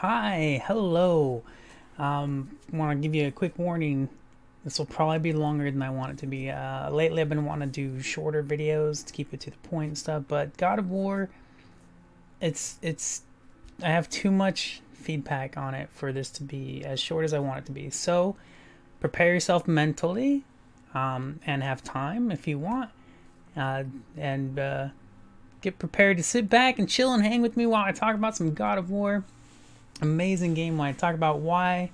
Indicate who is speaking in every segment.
Speaker 1: Hi, hello. Want to give you a quick warning. This will probably be longer than I want it to be. Lately, I've been wanting to do shorter videos to keep it to the point and stuff. But God of War, it's. I have too much feedback on it for this to be as short as I want it to be. So prepare yourself mentally, and have time if you want, and get prepared to sit back and chill and hang with me while I talk about some God of War. Amazing game. When I talk about why,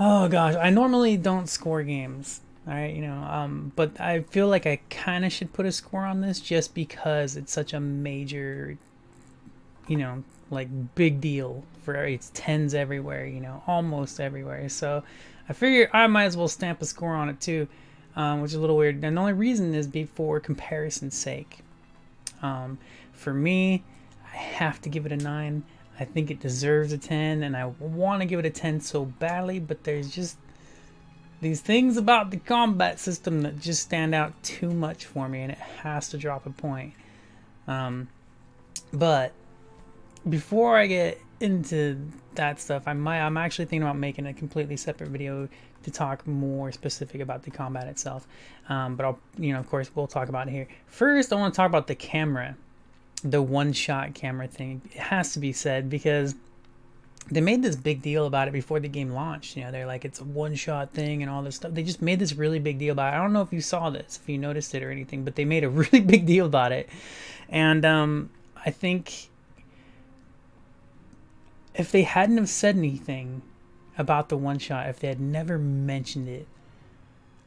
Speaker 1: oh gosh, I normally don't score games, all right, but I feel like I kind of should put a score on this just because it's such a major, like big deal for it's tens everywhere, almost everywhere. So I figure I might as well stamp a score on it too, which is a little weird, and the only reason is for comparison's sake. For me, I have to give it a 9. I think it deserves a 10, and I want to give it a 10 so badly, but there's just these things about the combat system that just stand out too much for me, and it has to drop a point. But before I get into that stuff, I'm actually thinking about making a completely separate video to talk more specific about the combat itself. But I'll, of course, we'll talk about it here. First, I want to talk about the camera. The one-shot camera thing. It has to be said because they made this big deal about it before the game launched. They're like, it's a one-shot thing and all this stuff. They just made this really big deal about it. I don't know if you saw this, if you noticed it or anything, but they made a really big deal about it. And I think if they hadn't have said anything about the one-shot, if they had never mentioned it,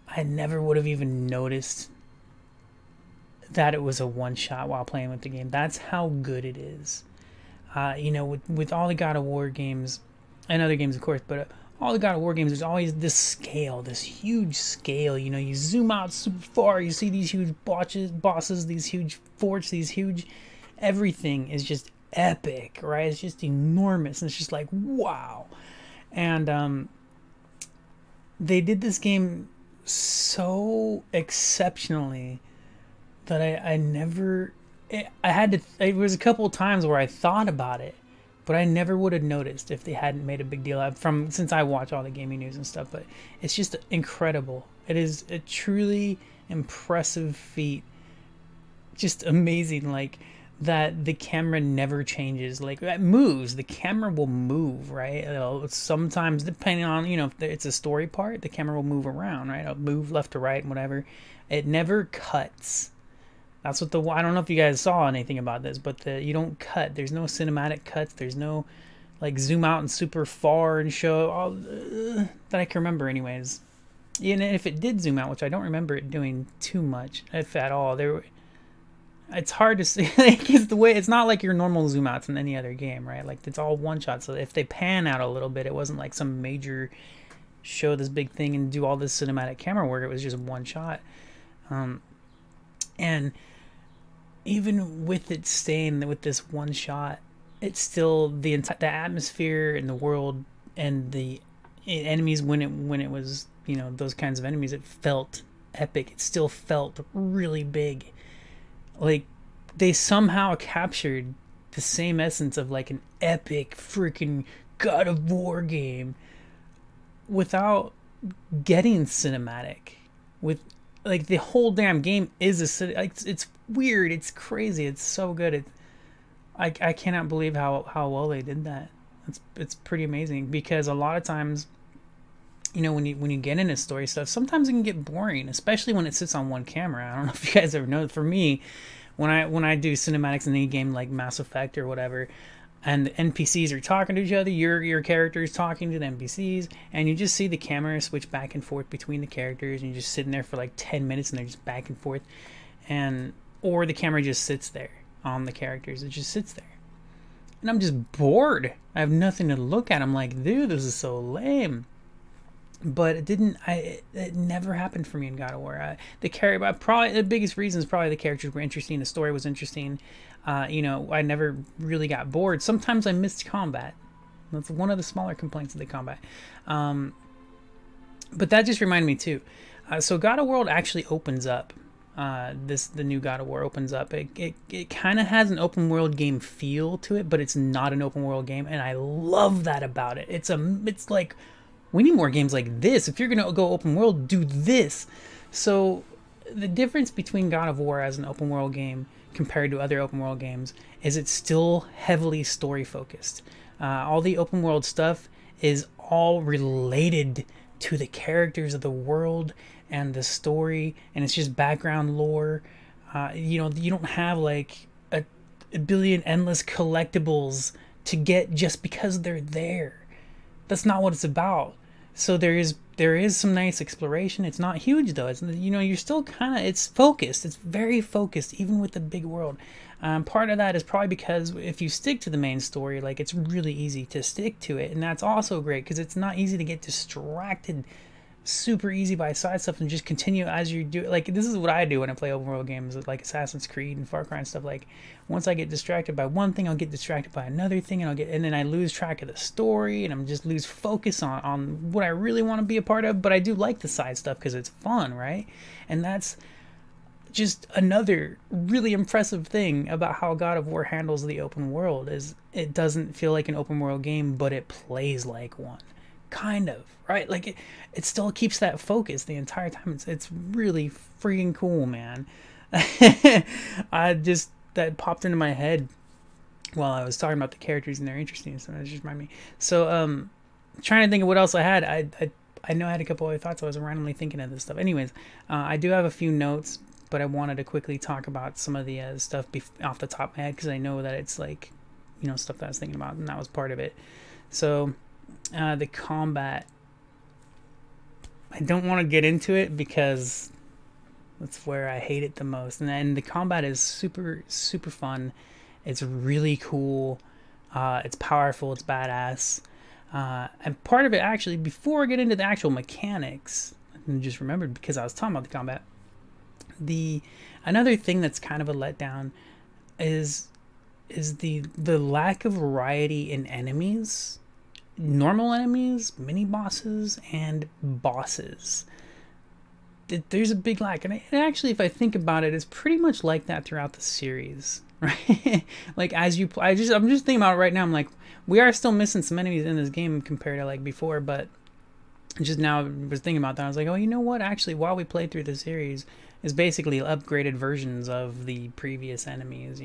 Speaker 1: I never would have even noticed that it was a one-shot while playing with the game. That's how good it is. With all the God of War games, and other games of course, but all the God of War games, there's always this scale, this huge scale. You zoom out super far, you see these huge bosses, these huge forts, these huge, everything is just epic, right? It's just enormous, and it's just like, wow. And they did this game so exceptionally that I never, it was a couple of times where I thought about it, but I never would have noticed if they hadn't made a big deal out since I watch all the gaming news and stuff. But it's just incredible. It is a truly impressive feat. Just amazing, like that the camera never changes. Like it moves, the camera will move, right? Sometimes depending on, if it's a story part, the camera will move around, right? It'll move left to right and whatever. It never cuts. That's what I don't know if you guys saw anything about this, but you don't cut. There's no cinematic cuts. There's no like zoom out and super far and show all that I can remember anyways. And if it did zoom out, which I don't remember it doing too much, if at all, it's hard to see. It's not like your normal zoom outs in any other game, right? Like it's all one shot. So if they pan out a little bit, it wasn't like some major show this big thing and do all this cinematic camera work. It was just one shot. And even with it staying with this one shot, it's still the atmosphere and the world and the enemies when it was, those kinds of enemies, it felt epic. It still felt really big. Like they somehow captured the same essence of like an epic freaking God of War game without getting cinematic. With like the whole damn game is it's weird, it's crazy, it's so good. I cannot believe how well they did that. It's pretty amazing because a lot of times, when you get into story stuff, sometimes it can get boring, especially when it sits on one camera. I don't know if you guys ever know. For me, when I do cinematics in any game like Mass Effect or whatever, and the NPCs are talking to each other, your character is talking to the NPCs, and you just see the camera switch back and forth between the characters, and you're just sitting there for like 10 minutes, and they're just back and forth, or the camera just sits there on the characters. It just sits there, and I'm just bored. I have nothing to look at. I'm like, dude, this is so lame. But it never happened for me in God of War. Probably the biggest reason is probably the characters were interesting, the story was interesting. I never really got bored. Sometimes I missed combat. That's one of the smaller complaints of the combat. But that just reminded me too. So God of War actually opens up the new God of War opens up. It kind of has an open world game feel to it, but it's not an open world game, and I love that about it. It's like, we need more games like this. If you're gonna go open world, do this. So the difference between God of War as an open world game compared to other open world games is it's still heavily story focused. All the open world stuff is all related to the characters of the world and the story, and it's just background lore. You don't have like a billion endless collectibles to get just because they're there. That's not what it's about. So there is some nice exploration. It's not huge though. It's, you're still it's focused. It's very focused, even with the big world. Part of that is probably because if you stick to the main story, like, it's really easy to stick to it, and that's also great because it's not easy to get distracted super easy by side stuff and just continue as you do. Like, this is what I do when I play open world games like Assassin's Creed and Far Cry and stuff. Like, once I get distracted by one thing, I'll get distracted by another thing, and then I lose track of the story, and I'm just lose focus on what I really want to be a part of. But I do like the side stuff because it's fun, right? And that's just another really impressive thing about how God of War handles the open world, is it doesn't feel like an open world game, but it plays like one. Kind of, right? Like, it still keeps that focus the entire time. It's really freaking cool, man. That popped into my head while I was talking about the characters and their interesting, so that just reminded me. So trying to think of what else I had. I know I had a couple other thoughts. I was randomly thinking of this stuff. Anyways, I do have a few notes, but I wanted to quickly talk about some of the stuff off the top of my head, because I know that it's like, stuff that I was thinking about, and that was part of it. So the combat, I don't want to get into it because that's where I hate it the most. And then the combat is super, super fun. It's really cool. It's powerful. It's badass. And part of it, actually, before I get into the actual mechanics, I just remembered because I was talking about the combat. Another thing that's kind of a letdown is the lack of variety in enemies. Normal enemies, mini bosses, and bosses. There's a big lack, and actually, if I think about it, it's pretty much like that throughout the series, right? Like, as you play, I'm just thinking about it right now. I'm like, we are still missing some enemies in this game compared to like before, but just now I was thinking about that. I was like, oh, you know what? Actually, while we played through the series, is basically upgraded versions of the previous enemies,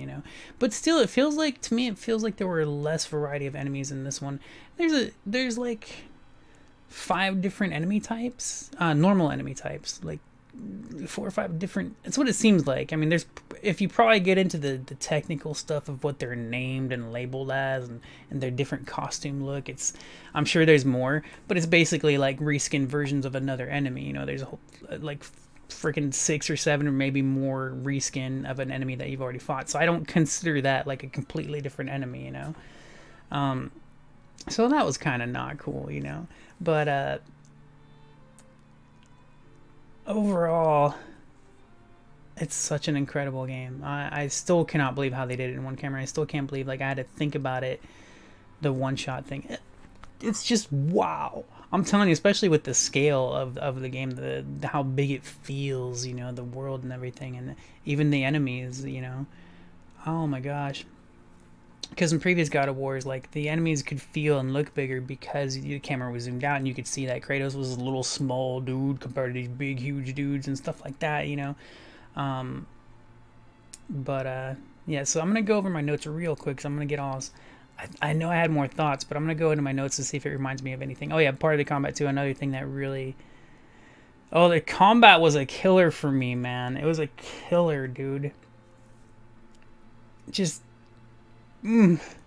Speaker 1: but still, it feels like, to me, there were less variety of enemies in this one. There's like 5 different enemy types, normal enemy types, like 4 or 5 different. It's what it seems like. I mean, if you probably get into the technical stuff of what they're named and labeled as, and their different costume look, I'm sure there's more, but it's basically like reskin versions of another enemy. There's a whole like freaking 6 or 7 or maybe more reskin of an enemy that you've already fought. So I don't consider that like a completely different enemy, so that was kind of not cool, but overall, it's such an incredible game. I still cannot believe how they did it in one camera. I still can't believe, like, I had to think about it, the one-shot thing. It's just wow. I'm telling you, especially with the scale of the game, how big it feels, the world and everything, and even the enemies, Oh my gosh. Because in previous God of Wars, like, the enemies could feel and look bigger because the camera was zoomed out and you could see that Kratos was a little small dude compared to these big, huge dudes and stuff like that, yeah, so I'm going to go over my notes real quick because I'm going to get all... I know I had more thoughts, but I'm going to go into my notes to see if it reminds me of anything. Oh, yeah, part of the combat, too. Another thing that really... Oh, the combat was a killer for me, man. It was a killer, dude. Just...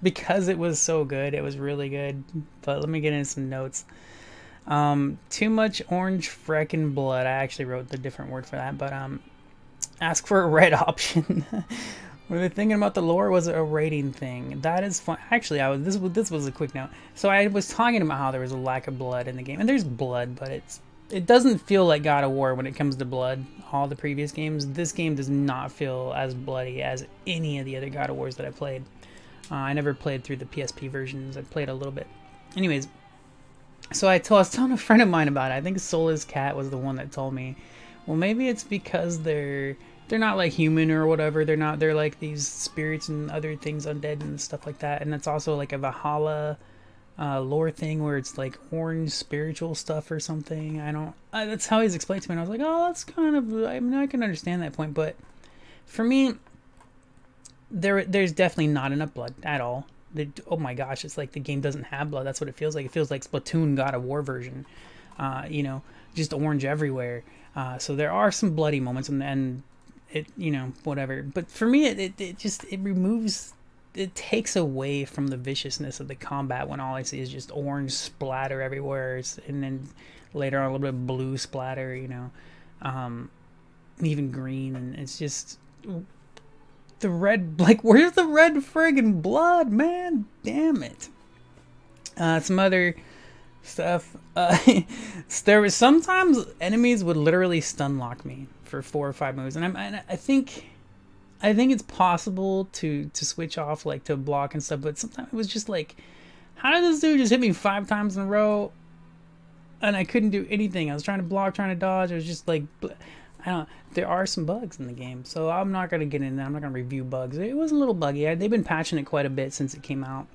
Speaker 1: because it was so good. It was really good. But let me get into some notes. Too much orange freckin' blood. I actually wrote the different word for that, but ask for a red option. Were they thinking about the lore? Was it a rating thing? That is fun. Actually, this was a quick note. So I was talking about how there was a lack of blood in the game, and there's blood, but it doesn't feel like God of War when it comes to blood. All the previous games, this game does not feel as bloody as any of the other God of Wars that I played. I never played through the PSP versions. I played a little bit. Anyways, so I was telling a friend of mine about it. I think Soulless Cat was the one that told me Well, maybe it's because they're not like human or whatever. They're like these spirits and other things, undead and stuff like that. And that's also like a Valhalla lore thing where it's like orange spiritual stuff or something. I don't. That's how he's explained to me. And I was like, oh, that's kind of. I mean, I can understand that point, but for me, there's definitely not enough blood at all. Oh my gosh, it's like the game doesn't have blood. That's what it feels like. It feels like Splatoon God of War version. You know, just orange everywhere. So there are some bloody moments, and it, you know, whatever. But for me, it removes, it takes away from the viciousness of the combat when all I see is just orange splatter everywhere, and then later on a little bit of blue splatter, you know, even green, and it's just the red. Like, where's the red friggin' blood, man? Damn it. Some other stuff. There was sometimes enemies would literally stun lock me for 4 or 5 moves, and I think it's possible to switch off, like to block and stuff, but sometimes it was just like, how did this dude just hit me 5 times in a row and I couldn't do anything? I was trying to block, trying to dodge. It was just like, I don't. There are some bugs in the game, so I'm not gonna get in there. I'm not gonna review bugs. It was a little buggy. They've been patching it quite a bit since it came out.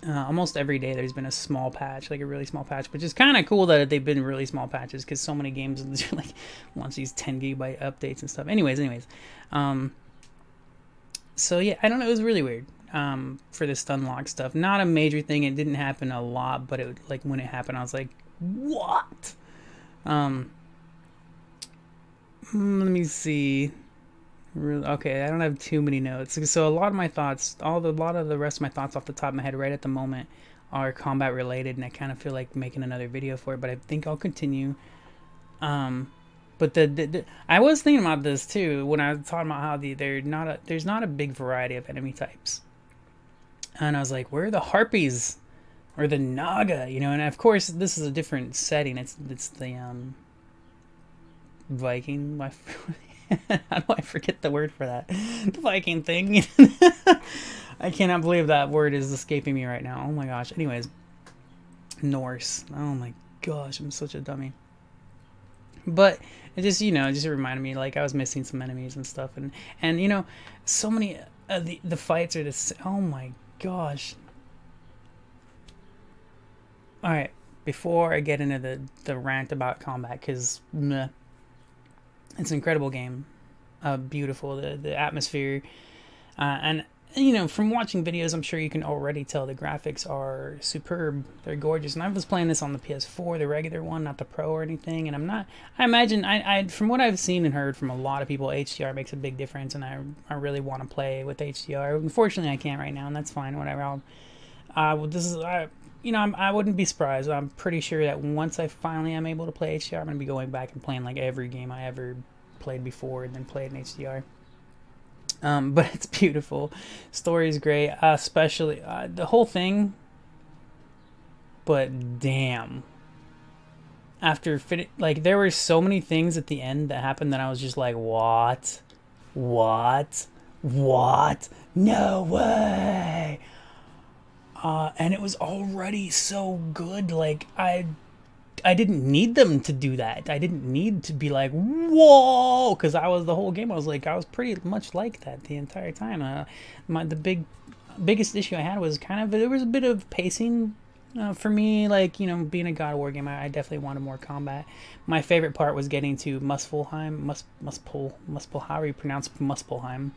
Speaker 1: Almost every day there's been a small patch, like a really small patch, which is kind of cool that they've been really small patches, because so many games like wants these 10 gigabyte updates and stuff. Anyways, so yeah, I don't know, it was really weird for the stun lock stuff. Not a major thing. It didn't happen a lot, but it, like, when it happened, I was like, what? Let me see. Okay, I don't have too many notes. So a lot of my thoughts, a lot of the rest of my thoughts off the top of my head right at the moment are combat related, and I kind of feel like making another video for it, but I think I'll continue. But I was thinking about this too when I was talking about how there's not a big variety of enemy types, and I was like, where are the harpies or the naga? You know, and of course this is a different setting. It's the Viking. How do I forget the word for that? The Viking thing. I cannot believe that word is escaping me right now. Oh my gosh. Anyways, Norse. Oh my gosh, I'm such a dummy. But it just, you know, it just reminded me, like, I was missing some enemies and stuff, and you know, so many of the fights are this. Oh my gosh. All right, before I get into the rant about combat, because it's an incredible game, beautiful, the atmosphere, and you know, from watching videos, I'm sure you can already tell the graphics are superb. They're gorgeous, and I was playing this on the PS4, the regular one, not the Pro or anything. And I imagine, from what I've seen and heard from a lot of people, HDR makes a big difference, and I really want to play with HDR. Unfortunately, I can't right now, and that's fine. Whatever. You know, I wouldn't be surprised. I'm pretty sure that once I finally am able to play HDR, I'm going to be going back and playing like every game I ever played before and then played in HDR. But it's beautiful. Story's great, especially the whole thing. But damn. Like, there were so many things at the end that happened that I was just like, what? What? What? No way! And it was already so good. Like, I didn't need them to do that. I didn't need to be like, whoa, because the whole game I was pretty much like that the entire time. The biggest issue I had was there was a bit of pacing for me. Like, you know, being a God of War game, I definitely wanted more combat. My favorite part was getting to Muspelheim, however you pronounce Muspelheim.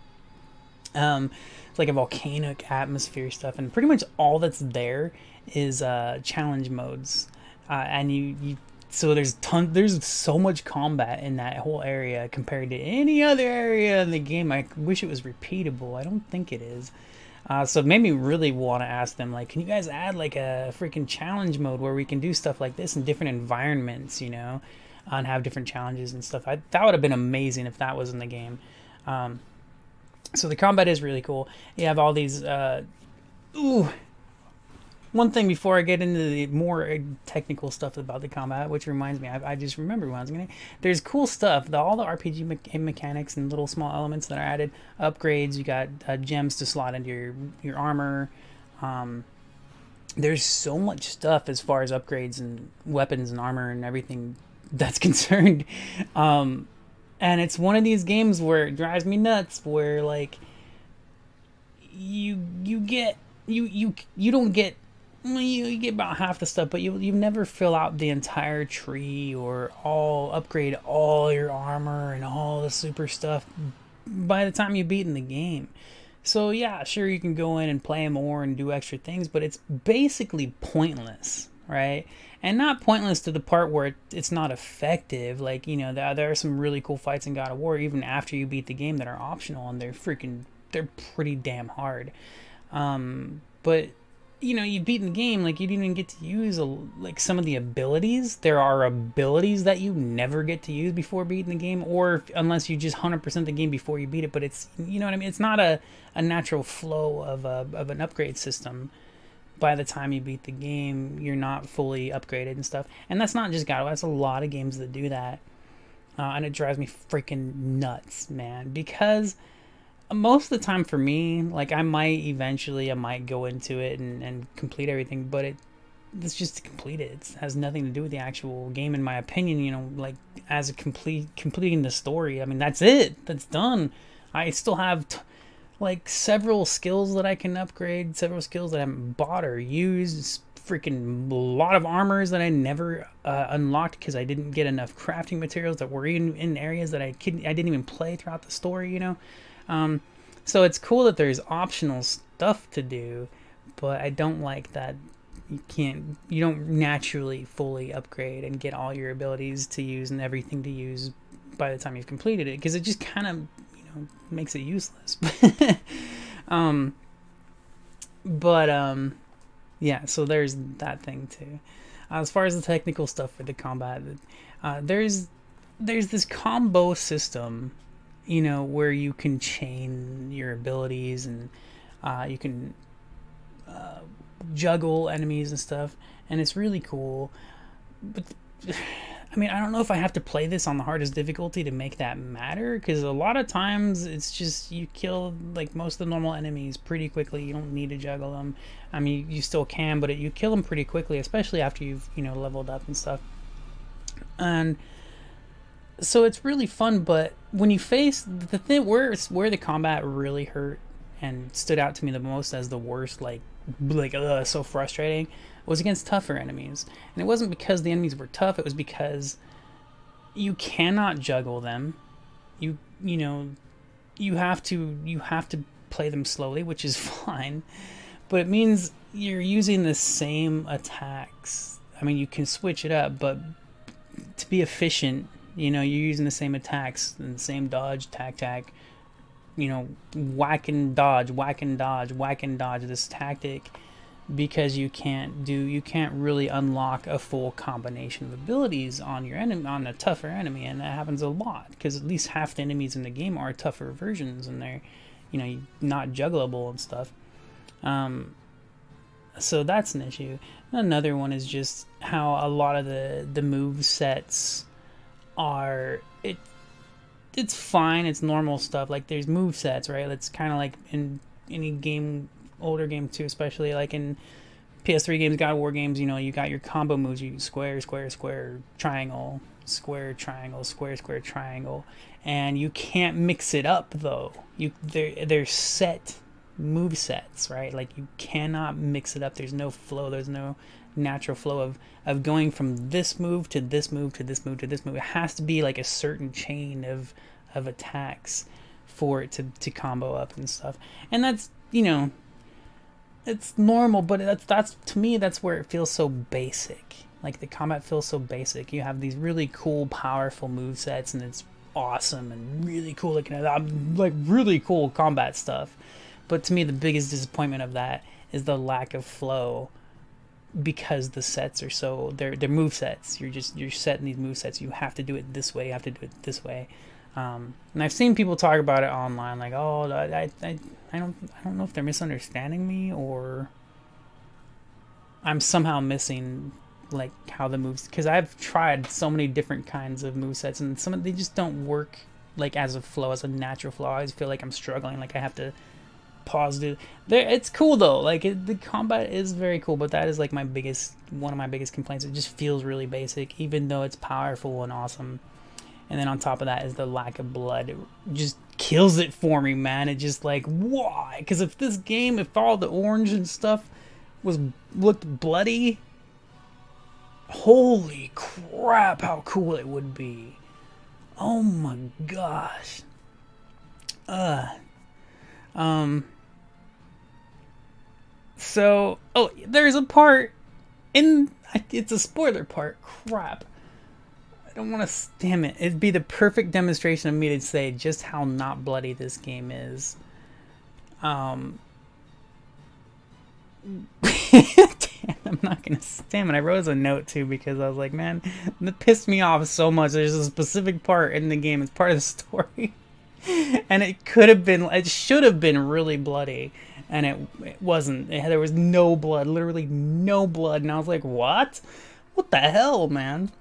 Speaker 1: It's like a volcanic atmosphere stuff, and pretty much all that's there is challenge modes, and so there's so much combat in that whole area compared to any other area in the game. I wish it was repeatable. I don't think it is. So it made me really want to ask them, like, can you guys add like a freaking challenge mode where we can do stuff like this in different environments, you know, and have different challenges and stuff. That would have been amazing if that was in the game. So the combat is really cool. You have all these, one thing before I get into the more technical stuff about the combat, which reminds me, I just remembered when I was going to, there's cool stuff, all the RPG mechanics and little small elements that are added, upgrades, you got gems to slot into your armor. There's so much stuff as far as upgrades and weapons and armor and everything that's concerned. And it's one of these games where it drives me nuts, where like you get you don't get you get about half the stuff, but you never fill out the entire tree or all upgrade all your armor and all the super stuff by the time you've beaten the game. So yeah, sure, you can go in and play more and do extra things, but it's basically pointless, right? And not pointless to the part where it's not effective. Like, you know, there are some really cool fights in God of War even after you beat the game that are optional, and they're pretty damn hard. But you know, you've beaten the game, like you didn't even get to use like some of the abilities. There are abilities that you never get to use before beating the game, or unless you just 100% the game before you beat it. But it's, you know what I mean, it's not a natural flow of an upgrade system. By the time you beat the game, you're not fully upgraded and stuff. And that's not just God of War, that's a lot of games that do that. And it drives me freaking nuts, man, because most of the time for me, like I might go into it and complete everything, but it's just to complete it. It has nothing to do with the actual game, in my opinion. You know, like as a completing the story, I mean, that's it, that's done. I still have like several skills that I can upgrade, several skills that I haven't bought or used, freaking lot of armors that I never unlocked because I didn't get enough crafting materials that were in areas that I didn't even play throughout the story, you know. So it's cool that there's optional stuff to do, but I don't like that you don't naturally fully upgrade and get all your abilities to use and everything to use by the time you've completed it, because it just kind of, you know, makes it useless. Yeah, so there's that thing too. As far as the technical stuff for the combat, there's this combo system, you know, where you can chain your abilities, and you can juggle enemies and stuff, and it's really cool. But I mean, I don't know if I have to play this on the hardest difficulty to make that matter, because a lot of times it's just you kill like most of the normal enemies pretty quickly. You don't need to juggle them. I mean, you still can, but you kill them pretty quickly, especially after you've, you know, leveled up and stuff. And so it's really fun, but when you face the thing where the combat really hurt and stood out to me the most as the worst, like so frustrating, was against tougher enemies. And it wasn't because the enemies were tough, it was because you cannot juggle them. You know, you have to play them slowly, which is fine, but it means you're using the same attacks. I mean, you can switch it up, but to be efficient, you know, you're using the same attacks and the same dodge, tac, you know, whack and dodge, this tactic, because you can't really unlock a full combination of abilities on your enemy, on a tougher enemy. And that happens a lot, because at least half the enemies in the game are tougher versions, and they're, you know, not juggleable and stuff. So that's an issue. Another one is just how a lot of the move sets are, it's fine, it's normal stuff. Like there's move sets, right? That's kind of like in any game, older game too, especially like in PS3 games, God of War games, you know, you got your combo moves. You square, triangle, square, triangle, square, triangle, and you can't mix it up though. They're set move sets, right? Like you cannot mix it up. There's no flow, there's no natural flow of going from this move to this move to this move to this move. It has to be like a certain chain of attacks for it to combo up and stuff. And that's, you know, it's normal, but that's to me, that's where it feels so basic. Like the combat feels so basic. You have these really cool, powerful move sets, and it's awesome and really cool looking at like really cool combat stuff. But to me, the biggest disappointment of that is the lack of flow, because the sets are so, they're move sets. You're set in these move sets. You have to do it this way. You have to do it this way. And I've seen people talk about it online, like, oh, I don't know if they're misunderstanding me, or I'm somehow missing like how the moves, because I've tried so many different kinds of move sets, and some of they just don't work like as a flow, as a natural flow. I always feel like I'm struggling, like I have to positive. There, it's cool though. Like the combat is very cool, but that is like one of my biggest complaints. It just feels really basic, even though it's powerful and awesome. And then on top of that is the lack of blood. It just kills it for me, man. It just like, why? Because if this game, if all the orange and stuff looked bloody, holy crap, how cool it would be. Oh my gosh. So, oh, there's a part it's a spoiler part. Crap. I don't want to, damn it. It'd be the perfect demonstration of me to say just how not bloody this game is. Damn, I'm not gonna, damn it. I wrote as a note too because I was like, man, that pissed me off so much. There's a specific part in the game, it's part of the story. And it should have been really bloody, and it wasn't. There was no blood, literally no blood, and I was like, what the hell, man?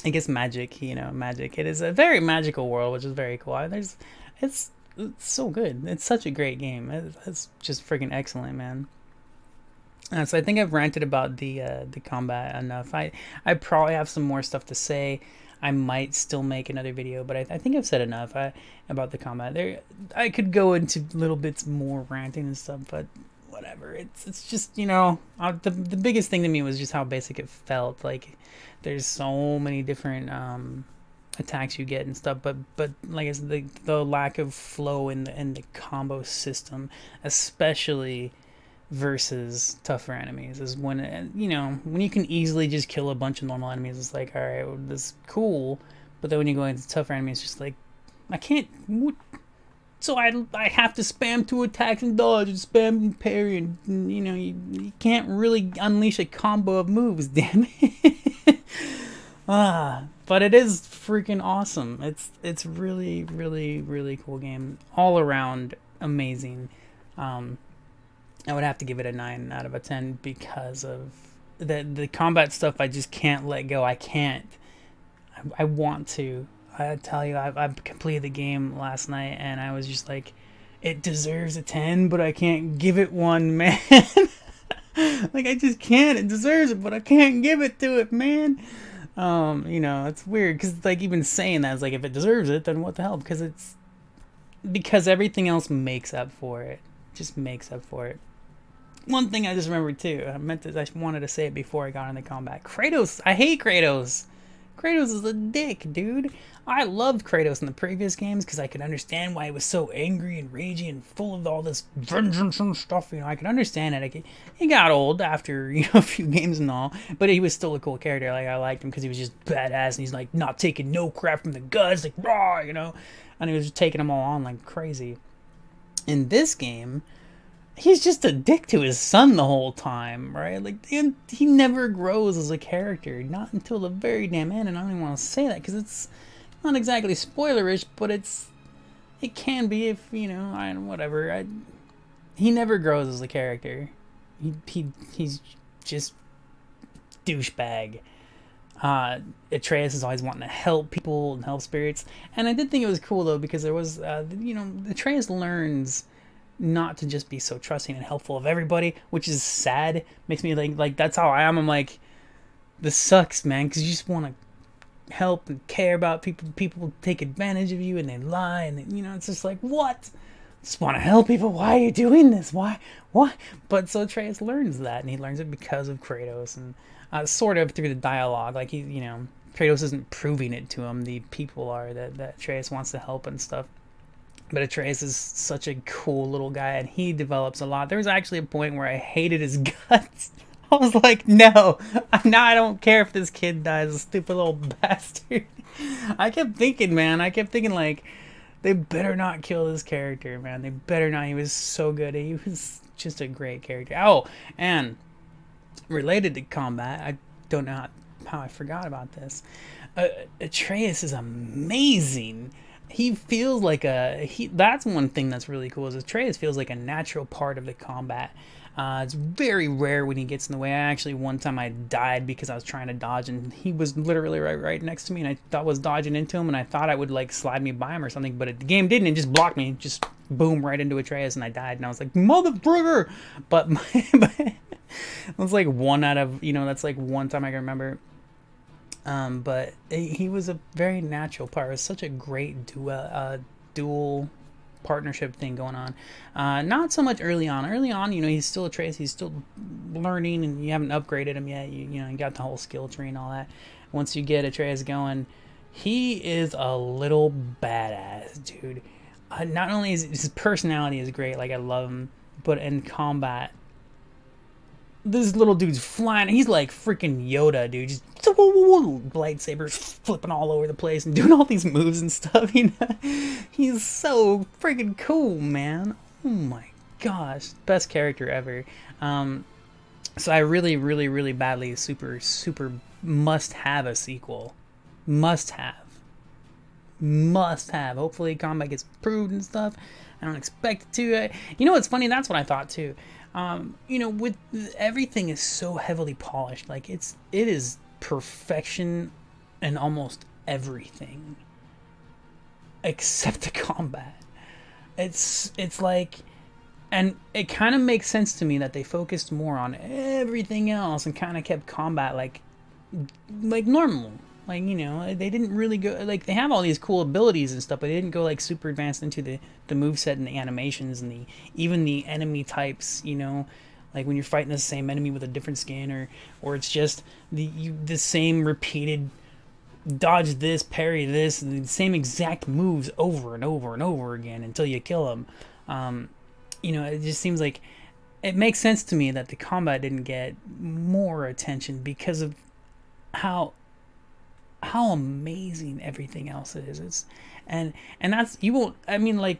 Speaker 1: I guess magic, magic. It is a very magical world, which is very cool. It's so good. It's such a great game. It's just freaking excellent, man. So I think I've ranted about the combat enough. I probably have some more stuff to say. I might still make another video, but I think I've said enough about the combat. I could go into little bits more ranting and stuff, but whatever. It's just, the biggest thing to me was just how basic it felt. Like, there's so many different attacks you get and stuff, but like I said, the lack of flow in the combo system, especially versus tougher enemies, is when when you can easily just kill a bunch of normal enemies. It's like, all right, well, this is cool, but then when you go into tougher enemies, it's just like, I can't. So I have to spam 2 attacks and dodge and spam and parry, and you can't really unleash a combo of moves. Damn it. But it is freaking awesome. It's really, really, really cool game all around. Amazing. I would have to give it a 9 out of a 10 because of the combat stuff. I just can't let go. I can't. I want to. I tell you, I completed the game last night, and I was just like, it deserves a 10, but I can't give it one, man. Like, I just can't. It deserves it, but I can't give it to it, man. It's weird, because, like, even saying that is like, if it deserves it, then what the hell? Because everything else makes up for it. Just makes up for it. One thing I just remembered too, I wanted to say it before I got into combat. Kratos, I hate Kratos. Kratos is a dick, dude. I loved Kratos in the previous games because I could understand why he was so angry and ragey and full of all this vengeance and stuff. I could understand it. He got old after a few games and all, but he was still a cool character. Like, I liked him because he was just badass, and he's like not taking no crap from the gods, like raw, and he was just taking them all on like crazy. In this game, he's just a dick to his son the whole time, right? Like, he never grows as a character, not until the very damn end. And I don't even want to say that because it's not exactly spoilerish, but it can be if whatever. He never grows as a character. He's just douchebag. Atreus is always wanting to help people and help spirits, and I did think it was cool though because there was Atreus learns not to just be so trusting and helpful of everybody, which is sad. Makes me like that's how I am. I'm like, this sucks, man, because you just want to help and care about people. People take advantage of you and they lie, and it's just like, what? Just want to help people. Why are you doing this? Why? What? But so Atreus learns that, and he learns it because of Kratos, and sort of through the dialogue. Like, Kratos isn't proving it to him. The people are that Atreus wants to help and stuff. But Atreus is such a cool little guy, and he develops a lot. There was actually a point where I hated his guts. I was like, no, I don't care if this kid dies, a stupid little bastard. I kept thinking, like, they better not kill this character, man. They better not. He was so good. He was just a great character. Oh, and related to combat, I don't know how I forgot about this. Atreus is amazing. He feels like that's one thing that's really cool, is Atreus feels like a natural part of the combat. It's very rare when he gets in the way. I actually, one time I died because I was trying to dodge, and he was literally right next to me, and I thought I was dodging into him, and I thought I would like slide me by him or something, but the game didn't. It just blocked me, just boom, right into Atreus, and I died, and I was like, motherfucker! But it was like one out of, that's like one time I can remember. But he was a very natural part. It was such a great dual partnership thing going on. Not so much early on. Early on, he's still a Trace. He's still learning, and you haven't upgraded him yet. You got the whole skill tree and all that. Once you get Atreus going, he is a little badass, dude. Not only is his personality is great, like I love him, but in combat, this little dude's flying. He's like freaking Yoda, dude. Just lightsabers flipping all over the place and doing all these moves and stuff. He's so freaking cool, man. Oh my gosh, best character ever. So I really, really, really badly, super must have a sequel. Must have. Hopefully, combat gets improved and stuff. I don't expect it to. You know what's funny? That's what I thought too. With everything is so heavily polished, like it is perfection in almost everything except the combat. It's like, and it kind of makes sense to me that they focused more on everything else and kind of kept combat like normal. Like, they didn't really go, like, they have all these cool abilities and stuff, but they didn't go, like, super advanced into the moveset and the animations and even the enemy types, like when you're fighting the same enemy with a different skin, or it's just the same repeated dodge this, parry this, and the same exact moves over and over and over again until you kill them. It just seems like it makes sense to me that the combat didn't get more attention because of how amazing everything else is. And that's, you won't, I mean, like,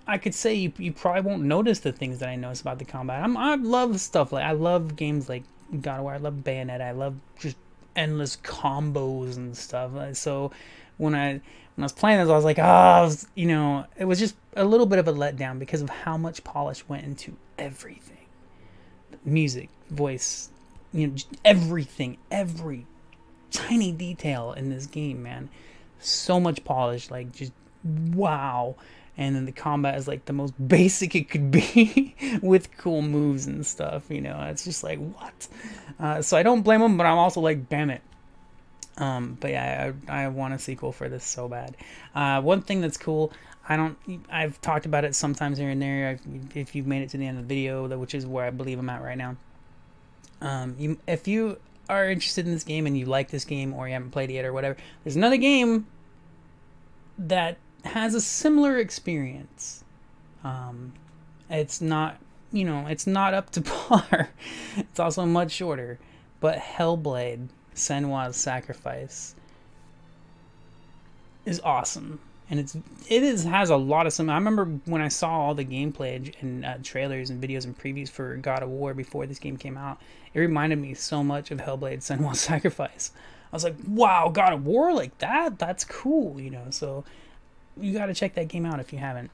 Speaker 1: I could say you probably won't notice the things that I notice about the combat. I love stuff like, I love games like God of War, I love Bayonetta, I love just endless combos and stuff. So when I was playing this, I was like, it was just a little bit of a letdown because of how much polish went into everything. Music, voice, just everything, every tiny detail in this game, man. So much polish, like, just wow. And then the combat is like the most basic it could be with cool moves and stuff, it's just like, what? So I don't blame them, but I'm also like, damn it. But yeah, I want a sequel for this so bad. One thing that's cool, I've talked about it sometimes here and there, if you've made it to the end of the video, which is where I believe I'm at right now. If you are interested in this game and you like this game, or you haven't played it yet or whatever, there's another game that has a similar experience. It's not, it's not up to par. It's also much shorter, but Hellblade: Senua's Sacrifice is awesome. And it has a lot of I remember when I saw all the gameplay and trailers and videos and previews for God of War before this game came out, it reminded me so much of Hellblade: Senua's Sacrifice. I was like, wow, God of War like that? That's cool, So you got to check that game out if you haven't.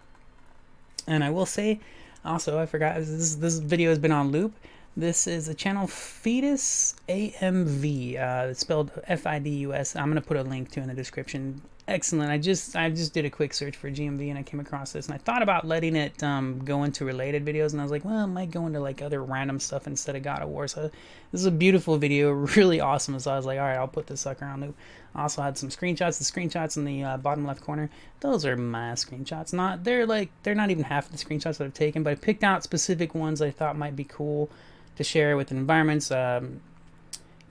Speaker 1: And I will say, also, I forgot, this video has been on loop. This is a channel, Fetus AMV. It's spelled FIDUS. I'm gonna put a link to in the description. Excellent. I just did a quick search for GMV and I came across this, and I thought about letting it go into related videos, and I was like, well, it might go into like other random stuff instead of God of War. So this is a beautiful video, really awesome. So I was like, all right, I'll put this sucker on loop. I also had some screenshots. The screenshots in the bottom left corner, those are my screenshots. They're not even half the screenshots that I've taken, but I picked out specific ones I thought might be cool to share with environments,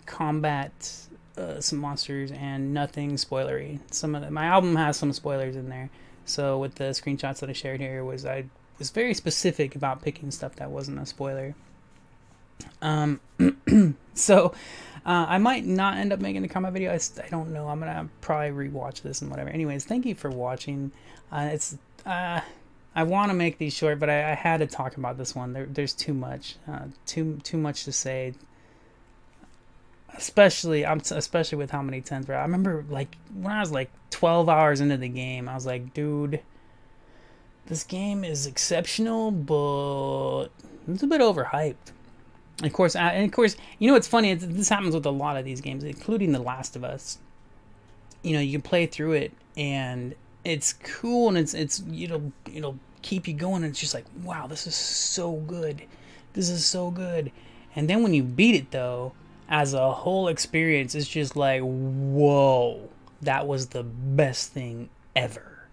Speaker 1: combat, some monsters, and nothing spoilery. My album has some spoilers in there, so with the screenshots that I shared here, I was very specific about picking stuff that wasn't a spoiler. So I might not end up making a combat video. I don't know. I'm gonna probably rewatch this and whatever. Anyways, thank you for watching. I want to make these short, but I had to talk about this one. There's too much, too much to say. Especially with how many 10s, bro. I remember like when I was like 12 hours into the game, I was like, dude, this game is exceptional, but It's a bit overhyped. Of course, you know what's funny? This happens with a lot of these games, including The Last of Us. You know, you can play through it, and it's cool, and it's it'll keep you going, and it's just like, wow, this is so good. This is so good. And then when you beat it, though, as a whole experience, it's just like, whoa, that was the best thing ever.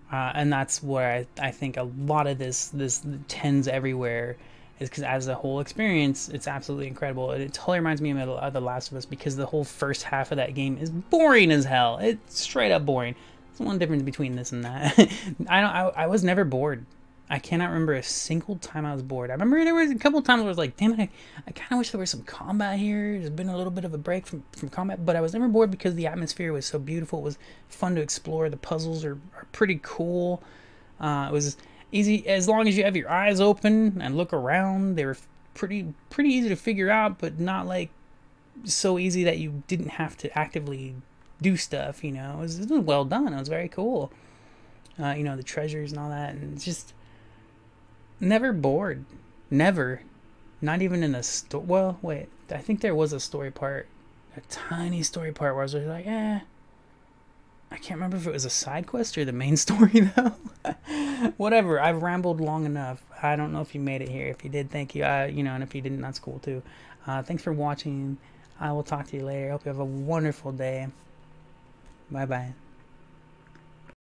Speaker 1: And that's where I think a lot of this tends everywhere, is because as a whole experience, it's absolutely incredible. It totally reminds me of The Last of Us, because the whole first half of that game is boring as hell. It's straight up boring. There's one difference between this and that. I was never bored. I cannot remember a single time I was bored. I remember there was a couple times where I was like, damn it, I kind of wish there was some combat here. There's been a little bit of a break from combat, but I was never bored because the atmosphere was so beautiful. It was fun to explore. The puzzles are pretty cool. It was easy as long as you have your eyes open and look around. They were pretty easy to figure out, but not like so easy that you didn't have to actively do stuff. You know, it was well done. It was very cool. You know, the treasures and all that, and it's just never bored. Never. Not even in a story. Well, wait. I think there was a story part. A tiny story part where I was like, I can't remember if it was a side quest or the main story, though. Whatever. I've rambled long enough. I don't know if you made it here. If you did, thank you. You know, and if you didn't, that's cool, too. Thanks for watching. I will talk to you later. I hope you have a wonderful day. Bye-bye.